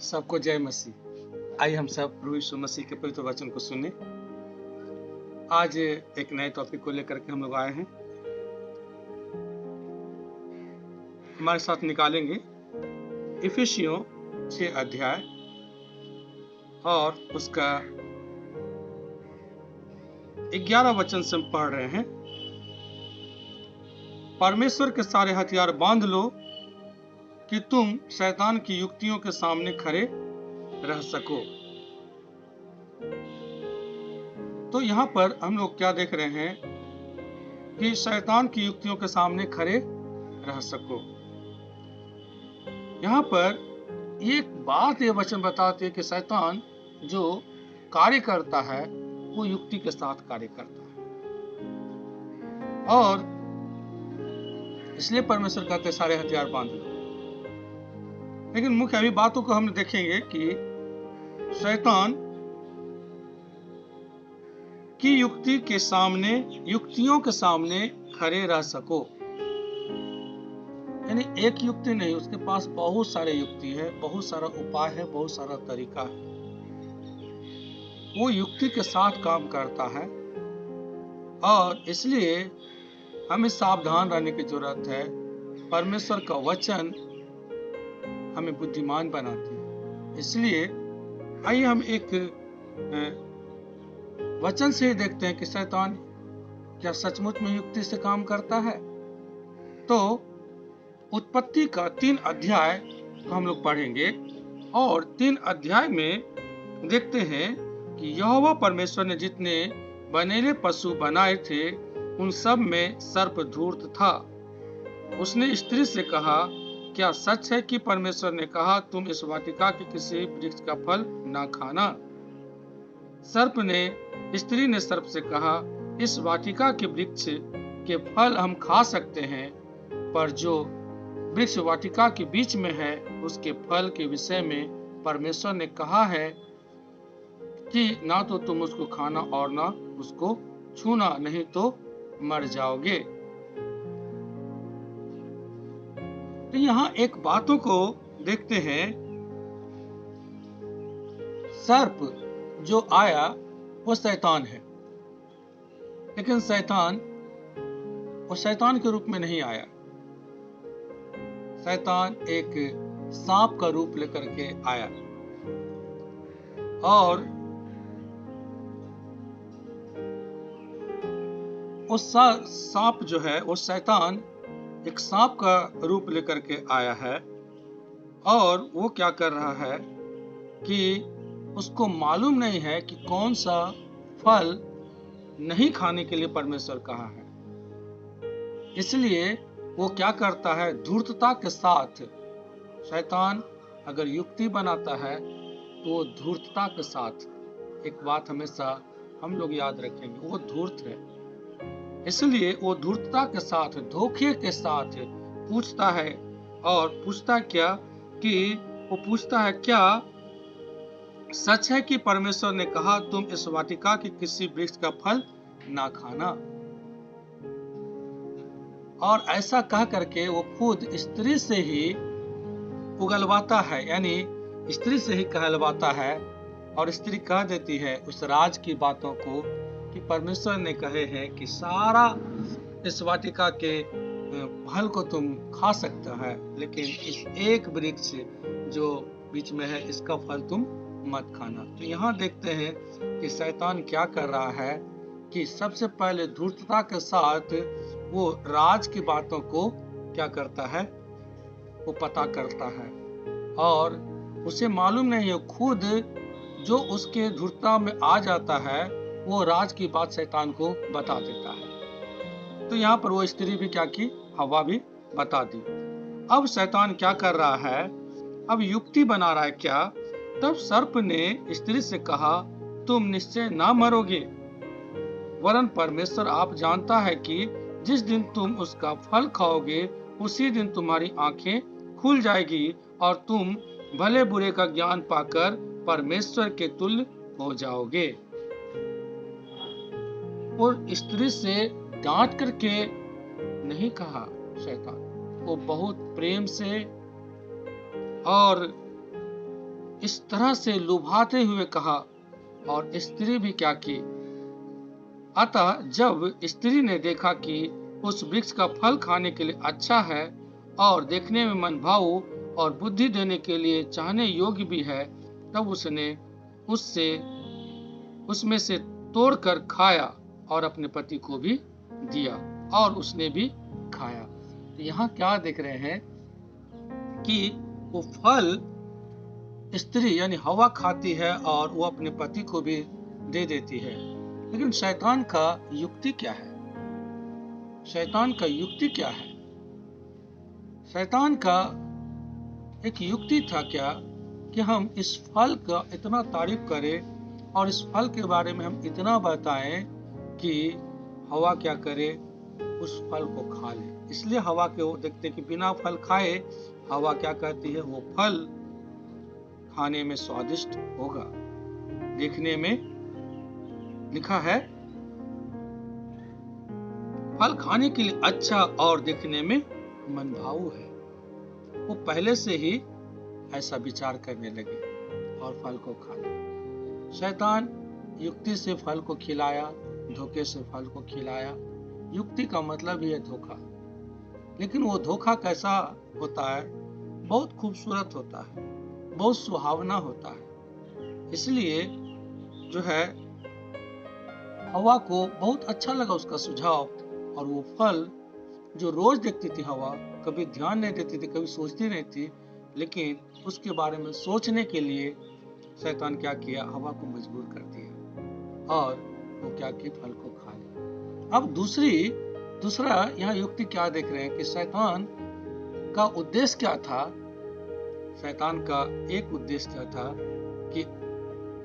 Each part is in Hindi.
सबको जय मसीह। आइए हम सब प्रभु यीशु मसीह के पवित्र वचन को सुने। आज एक नए टॉपिक को लेकर के हम लोग आए हैं। हमारे साथ निकालेंगे इफिसियों 6 अध्याय और उसका 11 वचन से हम पढ़ रहे हैं। परमेश्वर के सारे हथियार बांध लो कि तुम शैतान की युक्तियों के सामने खड़े रह सको। तो यहाँ पर हम लोग क्या देख रहे हैं कि शैतान की युक्तियों के सामने खड़े रह सको। यहाँ पर एक बात ये वचन बताते हैं कि शैतान जो कार्य करता है वो युक्ति के साथ कार्य करता है, और इसलिए परमेश्वर कहते सारे हथियार बांध लो। लेकिन मुख्य अभी बातों को हम देखेंगे कि शैतान की युक्तियों के सामने खड़े रह सको। यानी एक युक्ति नहीं, उसके पास बहुत सारे युक्ति है, बहुत सारा उपाय है, बहुत सारा तरीका है। वो युक्ति के साथ काम करता है और इसलिए हमें सावधान रहने की जरूरत है। परमेश्वर का वचन हमें बुद्धिमान बनाती है। इसलिए आइए हम एक वचन से ही देखते हैं कि शैतान क्या सचमुच में युक्ति से काम करता है। तो उत्पत्ति का 3 अध्याय को हम लोग पढ़ेंगे और 3 अध्याय में देखते हैं कि यहोवा परमेश्वर ने जितने बनेले पशु बनाए थे उन सब में सर्प धूर्त था। उसने स्त्री से कहा, क्या सच है कि परमेश्वर ने कहा तुम इस वाटिका के किसी वृक्ष का फल ना खाना? स्त्री ने सर्प से कहा, इस वाटिका के वृक्ष के फल हम खा सकते हैं, पर जो वृक्ष वाटिका के बीच में है उसके फल के विषय में परमेश्वर ने कहा है कि ना तो तुम उसको खाना और ना उसको छूना, नहीं तो मर जाओगे। तो यहाँ एक बातों को देखते हैं। सर्प जो आया वो शैतान है, लेकिन शैतान के रूप में नहीं आया। शैतान एक सांप का रूप लेकर के आया और वो सांप जो है वो शैतान एक सांप का रूप लेकर के आया है और वो क्या कर रहा है कि उसको मालूम नहीं है कि कौन सा फल नहीं खाने के लिए परमेश्वर कहा है। इसलिए वो क्या करता है, धूर्तता के साथ। शैतान अगर युक्ति बनाता है तो वो धूर्तता के साथ। एक बात हमेशा हम लोग याद रखेंगे, वो धूर्त है। इसलिए वो धूर्तता के साथ, धोखे के साथ पूछता है। और पूछता क्या कि वो पूछता है, क्या सच है कि परमेश्वर ने कहा तुम इस वाटिका के किसी वृक्ष का फल ना खाना? और ऐसा कह करके वो खुद स्त्री से ही उगलवाता है, यानी स्त्री से ही कहलवाता है। और स्त्री कह देती है उस राज की बातों को कि परमेश्वर ने कहे हैं कि सारा इस वाटिका के फल को तुम खा सकता है, लेकिन इस एक वृक्ष जो बीच में है इसका फल तुम मत खाना। तो यहाँ देखते हैं कि शैतान क्या कर रहा है कि सबसे पहले धूर्तता के साथ वो राज की बातों को क्या करता है, वो पता करता है और उसे मालूम नहीं है। खुद जो उसके धूर्तता में आ जाता है वो राज की बात शैतान को बता देता है। तो यहाँ पर वो स्त्री भी क्या की, हवा भी बता दी। अब शैतान क्या कर रहा है, अब युक्ति बना रहा है। क्या? तब सर्प ने स्त्री से कहा, तुम निश्चय ना मरोगे, वरन परमेश्वर आप जानता है कि जिस दिन तुम उसका फल खाओगे उसी दिन तुम्हारी आंखें खुल जाएगी और तुम भले बुरे का ज्ञान पाकर परमेश्वर के तुल्य हो जाओगे। और स्त्री से डांट करके नहीं कहा शैतान, वो बहुत प्रेम से और इस तरह से लुभाते हुए कहा, और स्त्री भी क्या की। अतः जब स्त्री ने देखा कि उस वृक्ष का फल खाने के लिए अच्छा है और देखने में मनभाऊ और बुद्धि देने के लिए चाहने योग्य भी है, तब उसने उसमें से तोड़कर खाया और अपने पति को भी दिया और उसने भी खाया। तो यहाँ क्या देख रहे हैं कि वो फल स्त्री यानी हवा खाती है और वो अपने पति को भी दे देती है। लेकिन शैतान का युक्ति क्या है? शैतान का युक्ति क्या है? शैतान का एक युक्ति था क्या कि हम इस फल का इतना तारीफ करें और इस फल के बारे में हम इतना बताएं कि हवा क्या करे, उस फल को खा ले। इसलिए हवा के वो देखते कि बिना फल खाए हवा क्या कहती है, वो फल खाने में स्वादिष्ट होगा। देखने में लिखा है फल खाने के लिए अच्छा और देखने में मनभाऊ है। वो पहले से ही ऐसा विचार करने लगे और फल को खा लिया। शैतान युक्ति से फल को खिलाया, धोखे से फल को खिलाया। युक्ति का मतलब ही है धोखा। लेकिन वो धोखा कैसा होता है? बहुत खूबसूरत होता है, बहुत सुहावना होता है। इसलिए जो है हवा को बहुत अच्छा लगा उसका सुझाव, और वो फल जो रोज देखती थी हवा, कभी ध्यान नहीं देती थी, कभी सोचती नहीं थी, लेकिन उसके बारे में सोचने के लिए शैतान क्या किया, हवा को मजबूर कर दिया और वो क्या किया, फल को खा लिया। अब दूसरा यहाँ युक्ति क्या देख रहे हैं कि शैतान का उद्देश्य क्या था? शैतान का एक उद्देश्य क्या था कि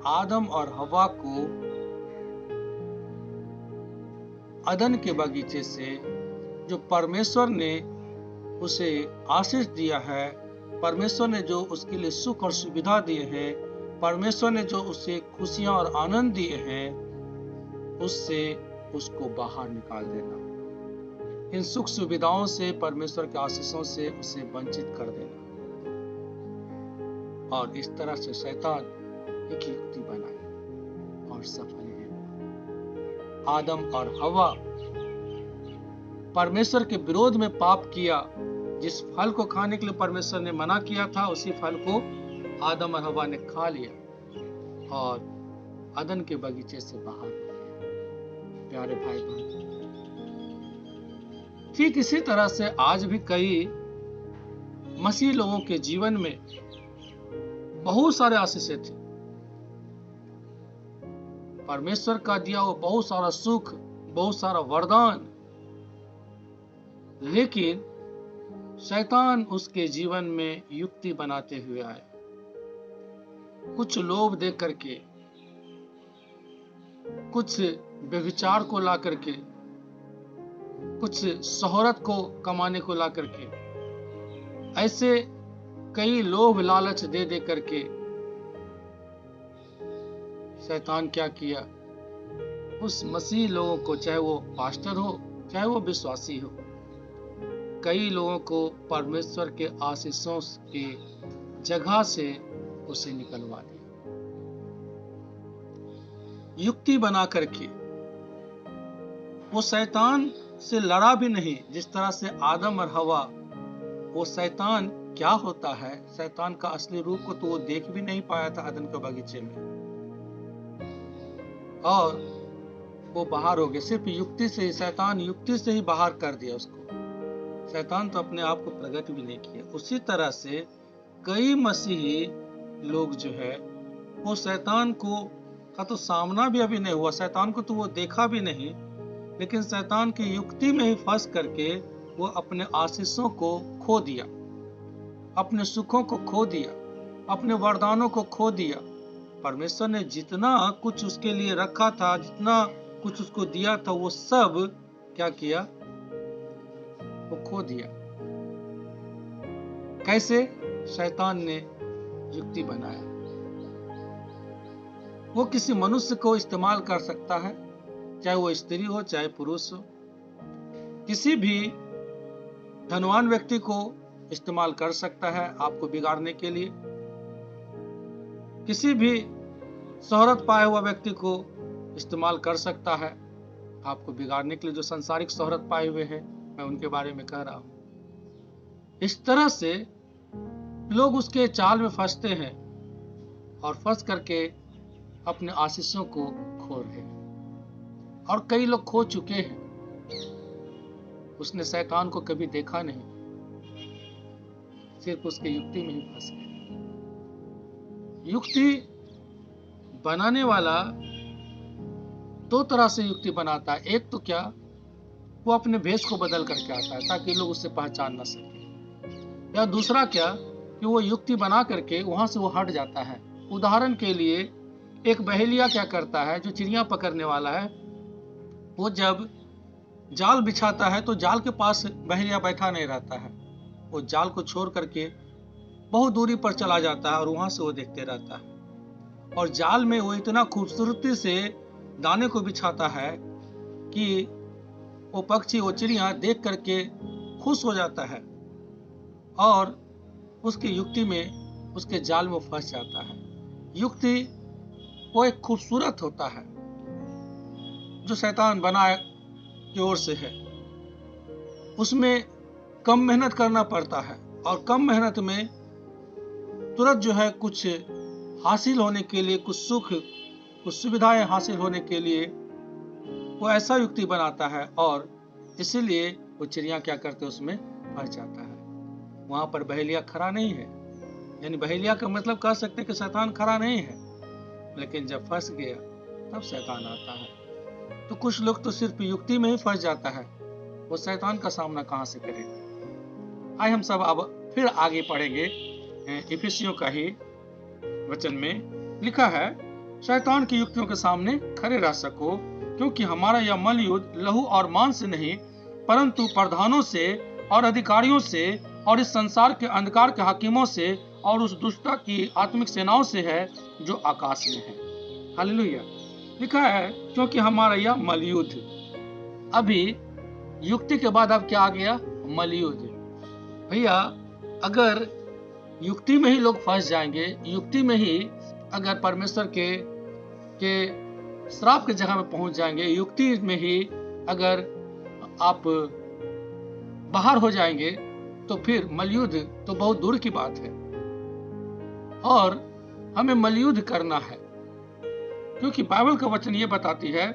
आदम और हवा को अदन के बगीचे से जो परमेश्वर ने उसे आशीष दिया है, परमेश्वर ने जो उसके लिए सुख और सुविधा दिए हैं, परमेश्वर ने जो उसे खुशियां और आनंद दिए हैं, उससे उसको बाहर निकाल देना। इन सुख सुविधाओं से, परमेश्वर के आशीषों से उसे वंचित कर देना। और इस तरह से शैतान एक युक्ति बनाई और सफल भी हुआ। आदम और हवा परमेश्वर के विरोध में पाप किया। जिस फल को खाने के लिए परमेश्वर ने मना किया था, उसी फल को आदम और हवा ने खा लिया और अदन के बगीचे से बाहर हो गए। प्यारे भाई बहन, ठीक इसी तरह से आज भी कई मसीह लोगों के जीवन में बहुत सारे आशीषें थी। परमेश्वर का दिया हुआ बहुत सारा सुख, बहुत सारा वरदान, लेकिन शैतान उसके जीवन में युक्ति बनाते हुए आए। कुछ लोभ दे करके, कुछ व्यभिचार को ला करके, कुछ शोहरत को कमाने को ला करके, ऐसे कई लोभ लालच दे दे करके शैतान क्या किया, उस मसीह लोगों को, चाहे वो पास्टर हो चाहे वो विश्वासी हो, कई लोगों को परमेश्वर के आशीषों की जगह से उसे निकलवा दिया। युक्ति बना करके वो शैतान से लड़ा भी नहीं। जिस तरह से आदम और हवा, वो शैतान क्या होता है, शैतान का असली रूप को तो वो देख भी नहीं पाया था अदन के बगीचे में, और वो बाहर हो गए सिर्फ युक्ति से ही। शैतान युक्ति से ही बाहर कर दिया उसको। शैतान तो अपने आप को प्रकट भी नहीं किया। उसी तरह से कई मसीही लोग जो है, वो शैतान को का तो सामना भी अभी नहीं हुआ, शैतान को तो वो देखा भी नहीं, लेकिन शैतान की युक्ति में ही फंस करके वो अपने आशीषों को खो दिया, अपने सुखों को खो दिया, अपने वरदानों को खो दिया। परमेश्वर ने जितना कुछ उसके लिए रखा था, जितना कुछ उसको दिया था, वो सब क्या किया, वो खो दिया। कैसे? शैतान ने युक्ति बनाया। वो किसी मनुष्य को इस्तेमाल कर सकता है, चाहे वो स्त्री हो चाहे पुरुष हो। किसी भी धनवान व्यक्ति को इस्तेमाल कर सकता है आपको बिगाड़ने के लिए। किसी भी शोहरत पाए हुआ व्यक्ति को इस्तेमाल कर सकता है। आपको बिगाड़ने के लिए जो संसारिक शोहरत पाए हुए हैं, मैं उनके बारे में कह रहा हूं। इस तरह से लोग उसके जाल में फंसते हैं और फंस करके अपने आशीषों को खो रहे हैं। और कई लोग खो चुके हैं। उसने शैतान को कभी देखा नहीं, सिर्फ उसके युक्ति में ही फंस गए। युक्ति बनाने वाला दो तरह से युक्ति बनाता है। एक तो क्या, वो अपने भेष को बदल करके आता है ताकि लोग उससे पहचान न सके। या दूसरा क्या, कि वो युक्ति बना करके वहां से वो हट जाता है। उदाहरण के लिए एक बहेलिया क्या करता है, जो चिड़िया पकड़ने वाला है, वो जब जाल बिछाता है तो जाल के पास बहेलिया बैठा नहीं रहता है। वो जाल को छोड़ करके बहुत दूरी पर चला जाता है और वहां से वो देखते रहता है। और जाल में वो इतना खूबसूरती से दाने को बिछाता है कि वो पक्षी, वो चिड़िया देख करके खुश हो जाता है और उसकी युक्ति में, उसके जाल में फंस जाता है। युक्ति वो एक खूबसूरत होता है जो शैतान बनाए की ओर से है। उसमें कम मेहनत करना पड़ता है और कम मेहनत में तुरंत जो है कुछ हासिल होने के लिए, कुछ सुख, कुछ सुविधाएं हासिल होने के लिए वो ऐसा युक्ति बनाता है और इसीलिए वो चिड़िया क्या करते, उसमें फंस जाता है। वहां पर बहेलिया खड़ा नहीं है। यानी बहेलिया का मतलब कह सकते हैं कि शैतान खड़ा नहीं है, लेकिन जब फंस गया तब शैतान आता है। तो कुछ लोग तो सिर्फ युक्ति में ही फंस जाता है, वो शैतान का सामना कहां से करेगा। आइए हम सब अब फिर आगे पढ़ेंगे। इफिसियों का ही वचन में लिखा है, शैतान की युक्तियों के सामने खड़े रह सको, क्योंकि हमारा यह मल युद्ध लहू और मांस से नहीं, परंतु प्रधानों से और अधिकारियों से और इस संसार के अंधकार के हाकिमों से और उस दुष्टता की आत्मिक सेनाओं से है जो आकाश में है। हालेलुया। लिखा है, क्योंकि हमारा यह मल युद्ध। अभी युक्ति के बाद अब क्या आ गया, मल युद्ध। भैया, अगर युक्ति में ही लोग फंस जाएंगे, युक्ति में ही अगर परमेश्वर के श्राप के जगह में पहुंच जाएंगे, युक्ति में ही अगर आप बाहर हो जाएंगे, तो फिर मलयुद्ध तो बहुत दूर की बात है। और हमें मलयुद्ध करना है, क्योंकि बाइबल का वचन ये बताती है,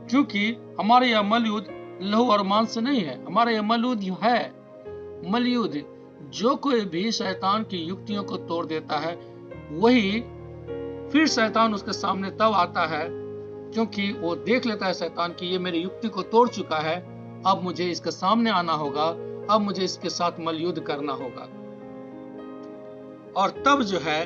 क्योंकि हमारे यह मलयुद्ध लहू और मांस से नहीं है, हमारा यह मलयुद्ध है मलयुद्ध। जो कोई भी शैतान की युक्तियों को तोड़ देता है, वही फिर शैतान उसके सामने तब आता है, क्योंकि वो देख लेता है शैतान कि ये मेरी युक्ति को तोड़ चुका है, अब मुझे इसके सामने आना होगा, अब मुझे इसके साथ मलयुद्ध करना होगा। और तब जो है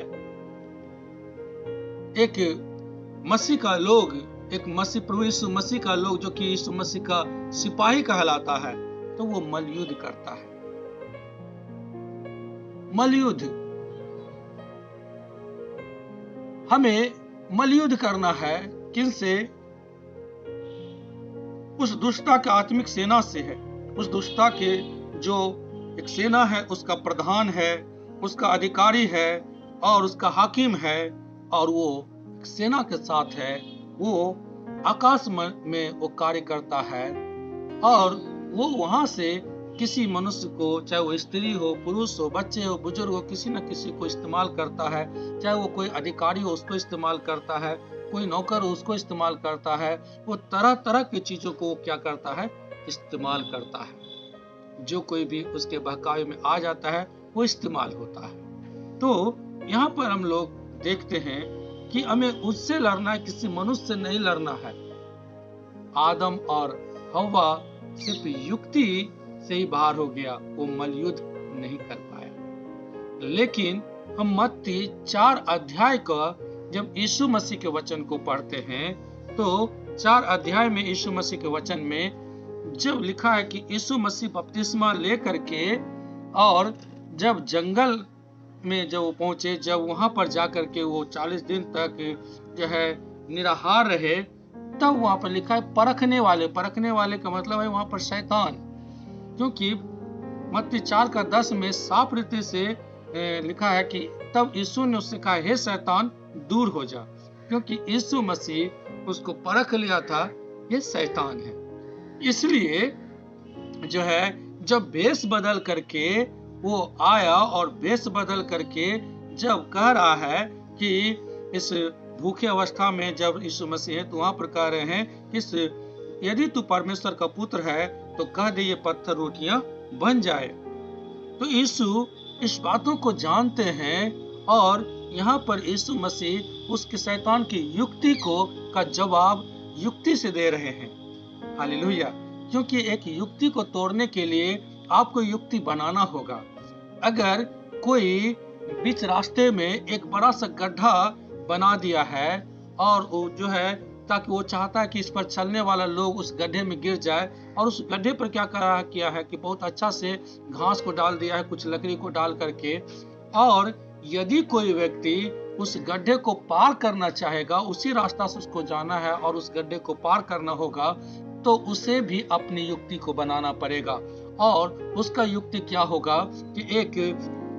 एक मसीह का लोग, एक मसीह प्रभु यीशु मसीह का लोग, जो कि यीशु मसीह का सिपाही कहलाता है, तो वो मलयुद्ध करता है। मलयुद्ध, हमें मलयुद्ध करना है किनसे? उस दुष्टता के आत्मिक सेना से है। उस दुष्टता के जो एक सेना है, उसका प्रधान है, उसका अधिकारी है और उसका हाकिम है, और वो एक सेना के साथ है। वो आकाश में वो कार्य करता है और वो वहां से किसी मनुष्य को, चाहे वो स्त्री हो, पुरुष हो, बच्चे हो, बुजुर्ग हो, किसी न किसी को इस्तेमाल करता है। चाहे वो कोई अधिकारी हो, उसको इस्तेमाल करता है, कोई नौकर हो, उसको इस्तेमाल करता है। वो तरह तरह की चीजों को वो क्या करता है, इस्तेमाल करता है। जो कोई भी उसके बहकावे में आ जाता है, वो इस्तेमाल होता है। तो यहाँ पर हम लोग देखते हैं कि हमें उससे लड़ना है, किसी मनुष्य से नहीं लड़ना है। आदम और हव्वा सिर्फ युक्ति से ही बाहर हो गया, वो मलयुद्ध नहीं कर पाया। लेकिन हम मत्ती 4 अध्याय का जब यीशु मसीह के वचन को पढ़ते हैं, तो 4 अध्याय में यीशु मसीह के वचन में जब लिखा है कि यीशु मसीह बपतिस्मा ले करके और जब जंगल में जब वो पहुंचे, जब वहां पर जाकर के वो 40 दिन तक जो है निराहार रहे, तब वहां पर लिखा है परखने वाले। परखने वाले का मतलब है वहां पर शैतान, क्योंकि मत्ती 4:10 में साफ रीति से लिखा है कि तब यीशु ने उससे कहा, हे शैतान दूर हो जा, क्योंकि यीशु मसीह उसको परख लिया था, ये शैतान है। इसलिए जो है, जब भेष बदल करके वो आया और भेष बदल करके जब कह रहा है कि इस भूखे अवस्था में जब यीशु मसीह है तो वहां पर कह रहे हैं कि यदि तू परमेश्वर का पुत्र है तो कह दे ये पत्थर रोटियां बन जाए। तो यीशु इस बातों को जानते हैं और यहाँ पर यीशु मसीह उसके शैतान की युक्ति का जवाब युक्ति से दे रहे हैं। हालेलुया। क्योंकि एक युक्ति को तोड़ने के लिए आपको युक्ति बनाना होगा। अगर कोई बीच रास्ते में एक बड़ा सा गड्ढा बना दिया है और वो जो है ताकि वो चाहता है कि इस पर चलने वाला लोग उस गड्ढे में गिर जाए, और उस गड्ढे पर क्या किया है कि बहुत अच्छा से घास को डाल दिया है, कुछ लकड़ी को डाल करके, और यदि कोई व्यक्ति उस गड्ढे को पार करना चाहेगा, उसी रास्ता से उसको जाना है और उस गड्ढे को पार करना होगा, तो उसे भी अपनी युक्ति को बनाना पड़ेगा। और उसका युक्ति क्या होगा कि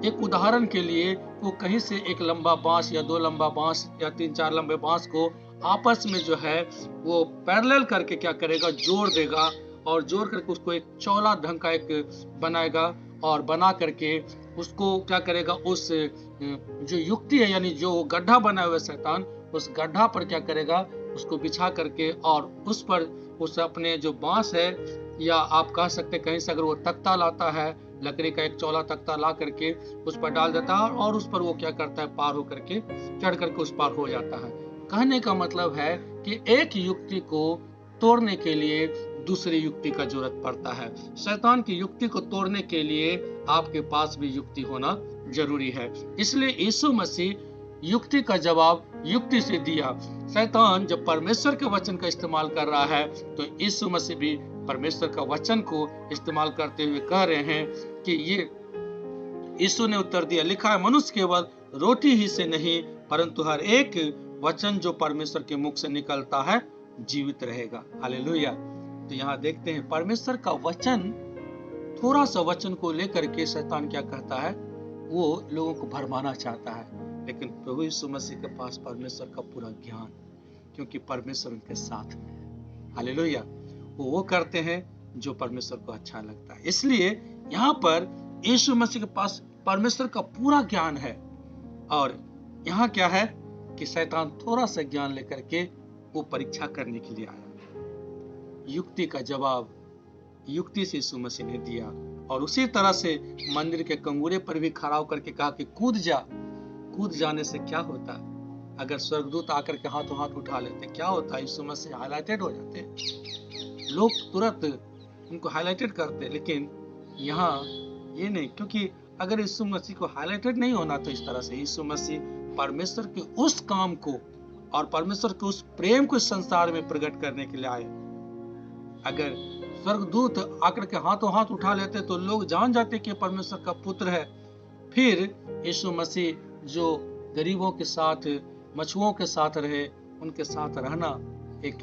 एक उदाहरण के लिए वो कहीं से एक लंबा बांस या 2 लंबा बांस या 3-4 लंबे बांस को आपस में जो है वो पैरेलल करके क्या करेगा, जोड़ देगा, और जोड़ करके उसको एक चौड़ा ढंग का एक बनाएगा, और बना करके उसको क्या करेगा, उस जो युक्ति है यानी जो गड्ढा बनाया हुआ शैतान, उस गड्ढा पर क्या करेगा, उसको बिछा करके और उस पर उस अपने जो बांस है, या आप कह सकते कहीं से अगर वो तख्ता लाता है, लकड़ी का एक चौड़ा तख्ता ला करके उस पर डाल देता है और उस पर वो क्या करता है, पार हो करके चढ़ करके उस पार हो जाता है। कहने का मतलब है कि एक युक्ति को तोड़ने के लिए दूसरी युक्ति का जरूरत पड़ता है। शैतान की युक्ति को तोड़ने के लिए आपके पास भी युक्ति होना जरूरी है। इसलिए यीशु मसीह युक्ति का जवाब युक्ति से दिया। शैतान जब परमेश्वर के वचन का इस्तेमाल कर रहा है तो यीशु मसीह भी परमेश्वर का वचन को इस्तेमाल करते हुए कह रहे हैं कि ये, यीशु ने उत्तर दिया, लिखा है मनुष्य केवल रोटी ही से नहीं परंतु हर एक वचन जो परमेश्वर के मुख से निकलता है जीवित रहेगा। हालेलुया। तो यहाँ देखते हैं परमेश्वर का वचन, थोड़ा सा वचन को लेकर के शैतान क्या कहता है, वो लोगों को भरमाना चाहता है, लेकिन प्रभु यीशु मसीह के पास परमेश्वर का पूरा ज्ञान, क्योंकि परमेश्वर उनके साथ में है। हालेलुया। वो करते हैं जो परमेश्वर को अच्छा लगता है। इसलिए यहाँ पर यीशु मसीह के पास परमेश्वर का पूरा ज्ञान है, और यहाँ क्या है कि शैतान थोड़ा सा ज्ञान लेकर के वो परीक्षा करने के लिए आया। युक्ति का जवाब युक्ति से यीशु मसीह ने दिया, और उसी तरह से मंदिर के कंगूरे पर भी खड़ा होकर के कहा कि कूद जा। कूद जाने से क्या होता है? अगर स्वर्गदूत आकर के हाथों हाथ उठा लेते क्या होता है? यीशु मसीह हाईलाइटेड हो जाते, लोग तुरंत उनको हाईलाइटेड करते। लेकिन यहाँ ये नहीं, क्योंकि अगर यीशु मसीह को हाईलाइटेड नहीं होना तो इस तरह से यीशु मसीह परमेश्वर के उस काम को और परमेश्वर के उस प्रेम को इस संसार में प्रकट करने के लिए आए। अगर स्वर्गदूत आकर के हाथों हाथ उठा लेते तो लोग जान जाते कि परमेश्वर का पुत्र है। फिर यीशु मसीह जो गरीबों के साथ, मछुओं के साथ रहे, उनके साथ रहना एक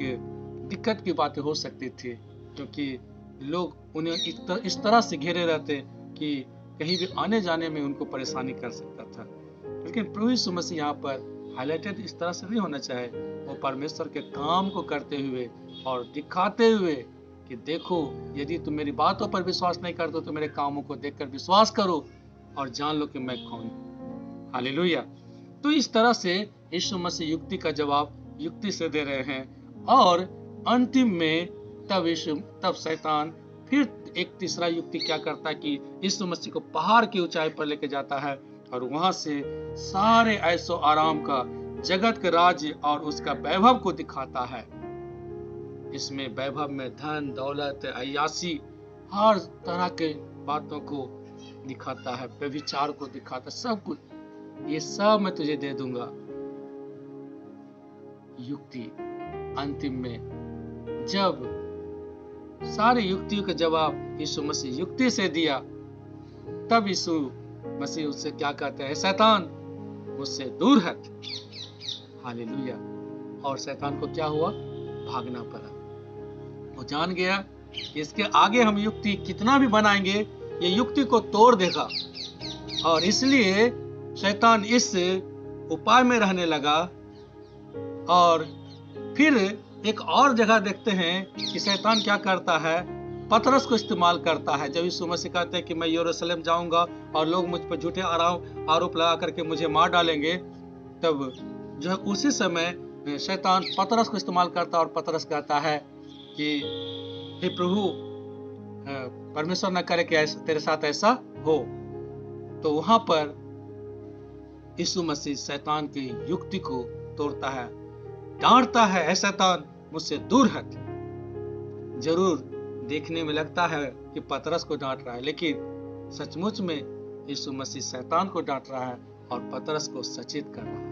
दिक्कत की बातें हो सकती थी, क्योंकि लोग उन्हें इस तरह से घेरे रहते कि कहीं भी आने जाने में उनको परेशानी कर सकता था। लेकिन प्रभु यीशु मसीह यहाँ पर हाईलाइटेड इस तरह से नहीं होना चाहे, वो परमेश्वर के काम को करते हुए और दिखाते हुए कि देखो, यदि तुम मेरी बातों पर विश्वास नहीं करते तो मेरे कामों को देखकर विश्वास करो और जान लो कि मैं कौन हूँ। हालेलुया। तो इस तरह से यीशु मसीह युक्ति का जवाब युक्ति से दे रहे हैं, और अंतिम में तब शैतान फिर एक तीसरा युक्ति क्या करता है कि यीशु मसीह को पहाड़ की ऊंचाई पर लेके जाता है और वहां से सारे ऐशो आराम का, जगत के राज्य और उसका वैभव को दिखाता है। इसमें वैभव में धन, दौलत, अय्यासी, हर तरह के बातों को दिखाता है, व्यभिचार को दिखाता है, सब कुछ। ये सब मैं तुझे दे दूंगा। युक्ति अंतिम में जब सारी युक्तियों का जवाब यीशु मसीह युक्ति से दिया, तब यीशु मसीह उससे क्या कहते हैं, शैतान मुझसे दूर हट। हालेलुया। और शैतान को क्या हुआ? भागना पड़ा। वो जान गया कि इसके आगे हम युक्ति कितना भी बनाएंगे ये युक्ति को तोड़ देगा, और इसलिए शैतान इस उपाय में रहने लगा। और फिर एक और जगह देखते हैं कि शैतान क्या करता है, पतरस को इस्तेमाल करता है। जब यीशु मसीह कहते हैं कि मैं यरूशलेम जाऊंगा और लोग मुझ पर झूठे आरोप लगा करके मुझे मार डालेंगे, तब जो है उसी समय शैतान पतरस को इस्तेमाल करता है और पतरस कहता है कि हे प्रभु, परमेश्वर न करे कि तेरे साथ ऐसा हो। तो वहां पर यीशु मसीह शैतान की युक्ति को तोड़ता है, डांटता है, ऐ शैतान मुझसे दूर हट। जरूर देखने में लगता है कि पतरस को डांट रहा है, लेकिन सचमुच में यीशु मसीह शैतान को डांट रहा है और पतरस को सचेत कर रहा है।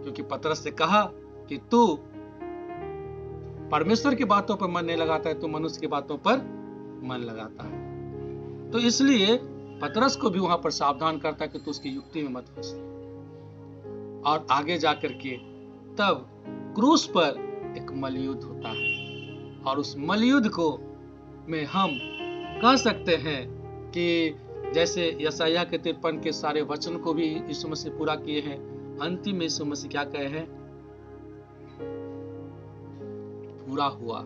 क्योंकि पतरस ने कहा कि तू परमेश्वर की बातों पर मन नहीं लगाता है, तू मनुष्य की बातों पर मन लगाता है। तो इसलिए पतरस को भी वहां पर सावधान करता है कि तू उसकी युक्ति में मत फंस। और आगे जाकर के तब क्रूस पर एक मलयुद्ध होता है, और उस मलयुद्ध को में हम कह सकते हैं कि जैसे यशायाह के 53 के सारे वचन को भी यीशु मसीह पूरा किए हैं। अंतिम में यीशु मसीह क्या कहे हैं, पूरा हुआ।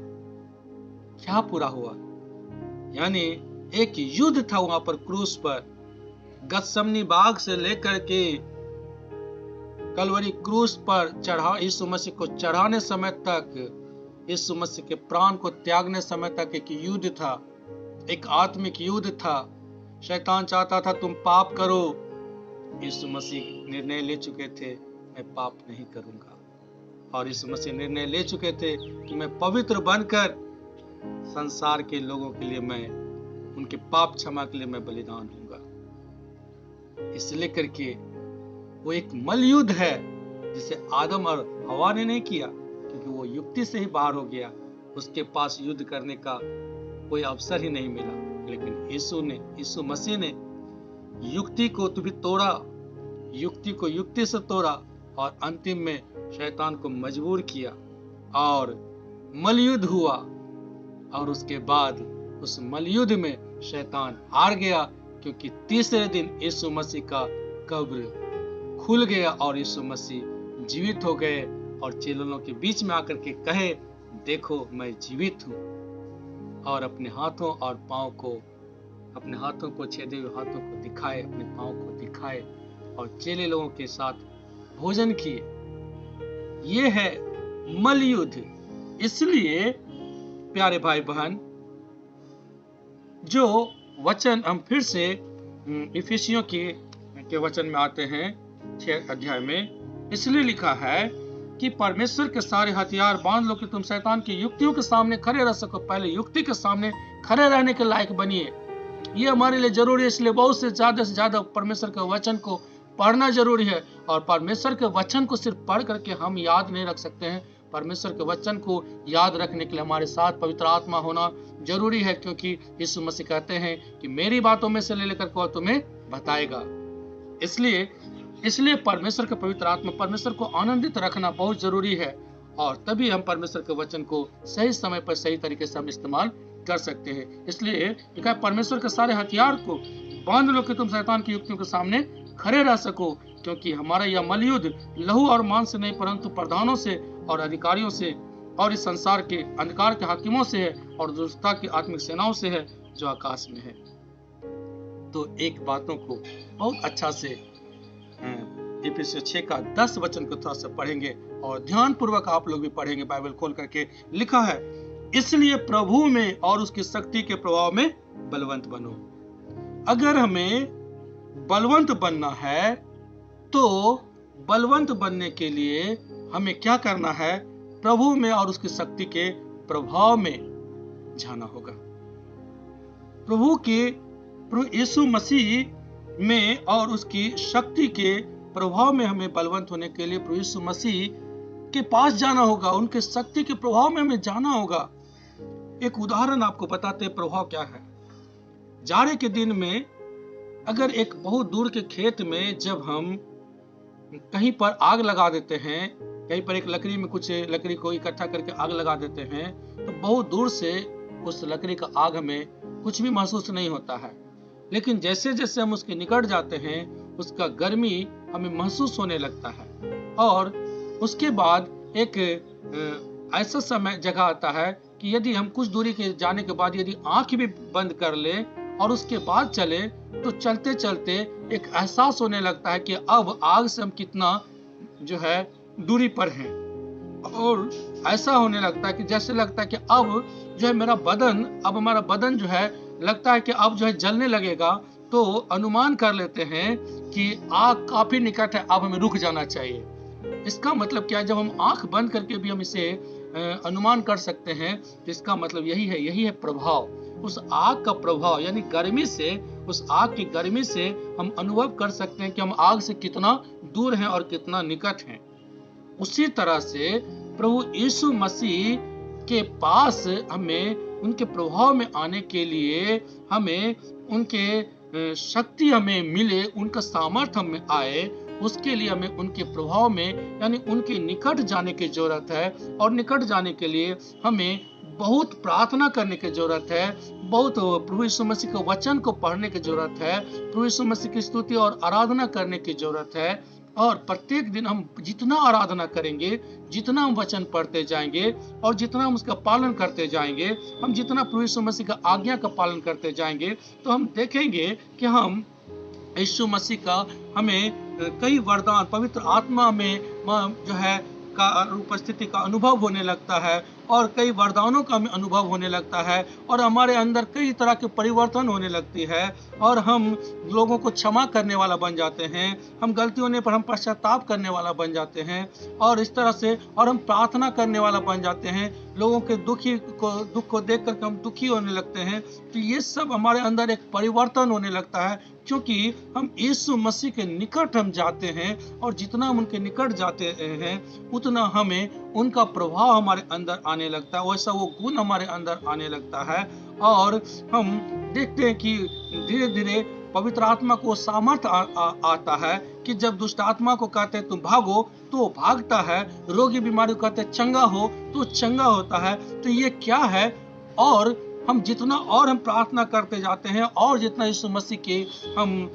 क्या पूरा हुआ? यानी एक युद्ध था वहां पर क्रूस पर, गतसमनी बाग से लेकर के कलवरी क्रूस पर चढ़ा यीशु मसीह को चढ़ाने समय तक, यीशु मसीह के प्राण को त्यागने समय तक एक युद्ध था, एक आत्मिक युद्ध था। शैतान चाहता था तुम पाप करो, यीशु मसीह निर्णय ले चुके थे मैं पाप नहीं करूंगा। और यीशु मसीह निर्णय ले चुके थे कि मैं पवित्र बनकर संसार के लोगों के लिए, मैं उनके पाप क्षमा के लिए मैं बलिदान दूंगा। इसलिए करके वो एक मलयुद्ध है जिसे आदम और हवा ने नहीं किया, क्योंकि वो युक्ति से ही बाहर हो गया, उसके पास युद्ध करने का कोई अवसर ही नहीं मिला। लेकिन यीशु मसीह ने युक्ति को तो भी तोड़ा, युक्ति को युक्ति से तोड़ा और अंतिम में शैतान को मजबूर किया और मलयुद्ध हुआ। और उसके बाद उस मलयुद्ध में शैतान हार गया, क्योंकि तीसरे दिन यीशु मसीह का कब्र खुल गया और यीशु मसीह जीवित हो गए और चेलों के बीच में आकर के कहे, देखो मैं जीवित हूं। और अपने हाथों और पांव को, अपने हाथों को छेदे हुए हाथों को दिखाए, अपने पांव को दिखाए और चेले लोगों के साथ भोजन किए। ये है मलयुद्ध। इसलिए प्यारे भाई बहन, जो वचन हम फिर से इफिसियों के वचन में आते हैं 6 अध्याय में, इसलिए लिखा है कि परमेश्वर के सारे हथियार बांध लो कि तुम शैतान की युक्तियों के सामने खड़े रह सको। पहले युक्ति के सामने खड़े रहने के लायक बनिए, ये हमारे लिए जरूरी है। इसलिए बहुत से ज्यादा परमेश्वर के वचन को पढ़ना जरूरी है। और परमेश्वर के वचन को सिर्फ पढ़ करके हम याद नहीं रख सकते हैं। परमेश्वर के वचन को याद रखने के लिए हमारे साथ पवित्र आत्मा होना जरूरी है, क्योंकि यीशु मसीह कहते हैं कि मेरी बातों में से ले लेकर को तुम्हें बताएगा। इसलिए परमेश्वर के पवित्र आत्मा, परमेश्वर को आनंदित रखना बहुत जरूरी है, और तभी हम परमेश्वर के वचन को सही समय पर सही तरीके से हम इस्तेमाल कर सकते हैं। इसलिए लिखा है, परमेश्वर के सारे हथियार को बांध लो कि तुम शैतान की युक्तियों के सामने खड़े रह सको, क्योंकि हमारा यह मलयुद्ध लहू और मांस से नहीं, परंतु प्रधानों से और अधिकारियों से और इस संसार के अंधकार के हाकिमों से है और दुष्टता की आत्मिक सेनाओं से है जो आकाश में है। तो एक बातों को बहुत अच्छा से इफिसियों 6 का 10 वचन को थोड़ा सा पढ़ेंगे और ध्यान पूर्वक आप लोग भी पढ़ेंगे, बाइबल खोल करके। लिखा है, इसलिए प्रभु में और उसकी शक्ति के प्रभाव में बलवंत बनो। अगर हमें बलवंत बनना है तो बलवंत बनने के लिए हमें क्या करना है? प्रभु में और उसकी शक्ति के प्रभाव में जाना होगा। प्रभु यीशु मसीह में और उसकी शक्ति के प्रभाव में हमें बलवंत होने के लिए प्रभु यीशु मसीह के पास जाना होगा, उनके शक्ति के प्रभाव में हमें जाना होगा। एक उदाहरण आपको बताते हैं प्रभाव क्या है। जाड़े के दिन में अगर एक बहुत दूर के खेत में जब हम कहीं पर आग लगा देते हैं, कहीं पर एक लकड़ी में कुछ लकड़ी को इकट्ठा करके आग लगा देते हैं, तो बहुत दूर से उस लकड़ी का आग हमें कुछ भी महसूस नहीं होता है। लेकिन जैसे जैसे हम उसके निकट जाते हैं, उसका गर्मी हमें महसूस होने लगता है। और उसके बाद एक ऐसा समय जगह आता है कि यदि हम कुछ दूरी के जाने के बाद यदि आंख भी बंद कर ले और उसके बाद चले, तो चलते चलते एक एहसास होने लगता है कि अब आग से हम कितना जो है दूरी पर हैं। और ऐसा होने लगता है कि जैसे लगता है कि अब जो है अब हमारा बदन जो है लगता है कि अब जो है जलने लगेगा। तो अनुमान कर लेते हैं कि आग काफी निकट है, अब हमें रुक जाना चाहिए। इसका मतलब क्या है? जब हम आंख बंद करके भी हम इसे अनुमान कर सकते हैं, तो इसका मतलब यही है प्रभाव। उस आग का प्रभाव यानी गर्मी से, उस आग की गर्मी से हम अनुभव कर सकते हैं कि हम आग से कितना दूर हैं और कितना निकट हैं। उसी तरह से प्रभु यीशु मसीह के पास हमें उनके प्रभाव में आने के लिए हमें उनके शक्ति हमें मिले, उनका सामर्थ्य हमें आए, उसके लिए हमें उनके प्रभाव में यानी उनके निकट जाने की जरूरत है। और निकट जाने के लिए हमें बहुत प्रार्थना करने की जरूरत है, बहुत प्रभु यीशु मसीह के वचन को पढ़ने की जरूरत है, प्रभु यीशु मसीह की स्तुति और आराधना करने की जरूरत है। और प्रत्येक दिन हम जितना आराधना करेंगे, जितना हम वचन पढ़ते जाएंगे और जितना हम उसका पालन करते जाएंगे, हम जितना प्रभु यीशु मसीह का आज्ञा का पालन करते जाएंगे, तो हम देखेंगे कि हम यीशु मसीह का हमें कई वरदान, पवित्र आत्मा में जो है का उपस्थिति का अनुभव होने लगता है और कई वरदानों का हमें अनुभव होने लगता है और हमारे अंदर कई तरह के परिवर्तन होने लगती है और हम लोगों को क्षमा करने वाला बन जाते हैं। हम गलती होने पर हम पश्चाताप करने वाला बन जाते हैं और इस तरह से और हम प्रार्थना करने वाला बन जाते हैं। लोगों के दुख को देख कर हम दुखी होने लगते हैं। तो ये सब हमारे अंदर एक परिवर्तन होने लगता है, क्योंकि हम यीशु मसीह के निकट हम जाते हैं और जितना हम उनके निकट जाते हैं उतना हमें उनका प्रभाव हमारे अंदर आने लगता है, वैसा वो गुण हमारे अंदर आने लगता है। और हम देखते हैं कि धीरे धीरे पवित्र आत्मा को सामर्थ्य आता है कि जब दुष्ट आत्मा को कहते हैं तुम भागो तो वो भागता है, रोगी बीमारी को कहते हैं चंगा हो तो चंगा होता है। तो ये क्या है? और हम जितना और हम प्रार्थना करते जाते हैं और जितना यीशु मसीह की हम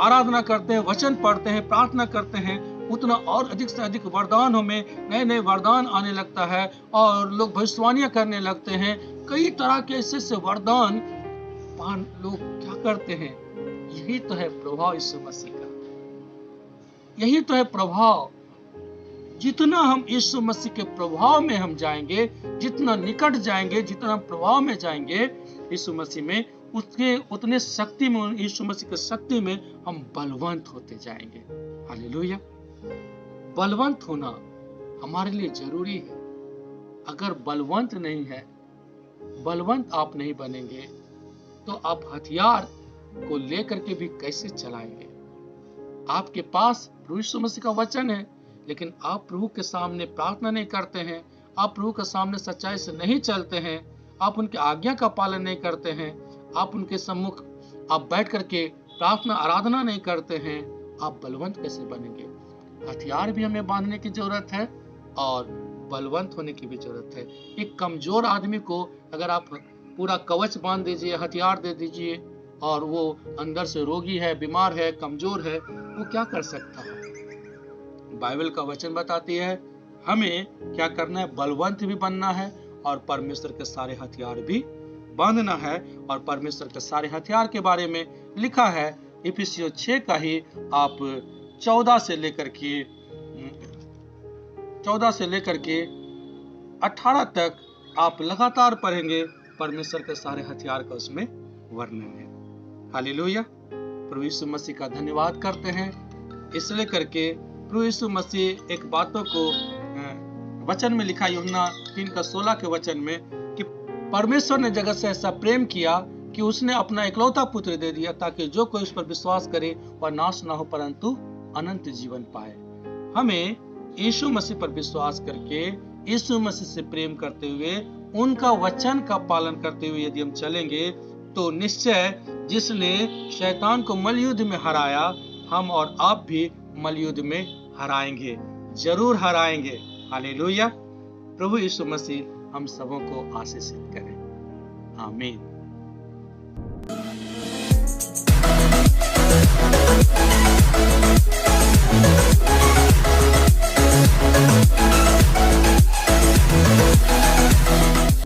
आराधना करते हैं, वचन पढ़ते हैं, प्रार्थना करते हैं, उतना और अधिक से अधिक वरदान, हमें नए नए वरदान आने लगता है और लोग भविष्यवाणियां करने लगते हैं। कई तरह के ऐसे वरदान लोग क्या करते हैं? यही तो है प्रभाव यीशु मसीह का, यही तो है प्रभाव। जितना हम यीशु मसीह के प्रभाव में हम जाएंगे, जितना निकट जाएंगे, जितना हम प्रभाव में जाएंगे यीशु मसीह में, उसके उतने शक्ति में, यीशु मसीह की शक्ति में हम बलवंत होते जाएंगे। हालेलुया। बलवंत होना हमारे लिए जरूरी है। अगर बलवंत नहीं है, बलवंत आप नहीं बनेंगे तो आप हथियार को लेकर के भी कैसे चलाएंगे? आपके पास प्रभु यीशु मसीह का वचन है, लेकिन आप प्रभु के सामने प्रार्थना नहीं करते हैं, आप प्रभु के सामने सच्चाई से नहीं चलते हैं, आप उनके आज्ञा का पालन नहीं करते हैं, आप उनके सम्मुख आप बैठ करके प्रार्थना आराधना नहीं करते हैं, आप बलवंत कैसे बनेंगे? हथियार भी हमें बांधने की जरूरत है और बलवंत होने की भी जरूरत है। एक कमजोर आदमी को अगर आप पूरा कवच बांध दीजिए, हथियार दे दीजिए और वो अंदर से रोगी है, बीमार है, कमजोर है, वो क्या कर सकता है? बाइबल का वचन बताती है हमें क्या करना है, बलवंत भी बनना है और परमेश्वर के सारे हथियार भी बांधना है। और परमेश्वर के सारे हथियार के बारे में लिखा है इफिसियों 6 का ही आप 14 से लेकर के 18 तक आप लगातार पढ़ेंगे, परमेश्वर के सारे हथियार का उसमें वर्णन है। हालेलुया। प्रभु यीशु मसीह का धन्यवाद करते हैं, इसलिए करके प्रभु यीशु मसीह एक बातों को वचन में लिखा, यूहन्ना 3:16 के वचन में, कि परमेश्वर ने जगत से ऐसा प्रेम किया कि उसने अपना इकलौता पुत्र दे दिया ताकि जो कोई उस पर विश्वास करे वह नाश ना हो परंतु अनंत जीवन पाए। हमें यीशु मसीह पर विश्वास करके, यीशु मसीह से प्रेम करते हुए, उनका वचन का पालन करते हुए यदि हम चलेंगे तो निश्चय जिसने शैतान को मलयुद्ध में हराया, हम और आप भी मलयुद्ध में हराएंगे, जरूर हराएंगे। हालेलुया। प्रभु यीशु मसीह हम सबों को आशीषित करें। आमीन।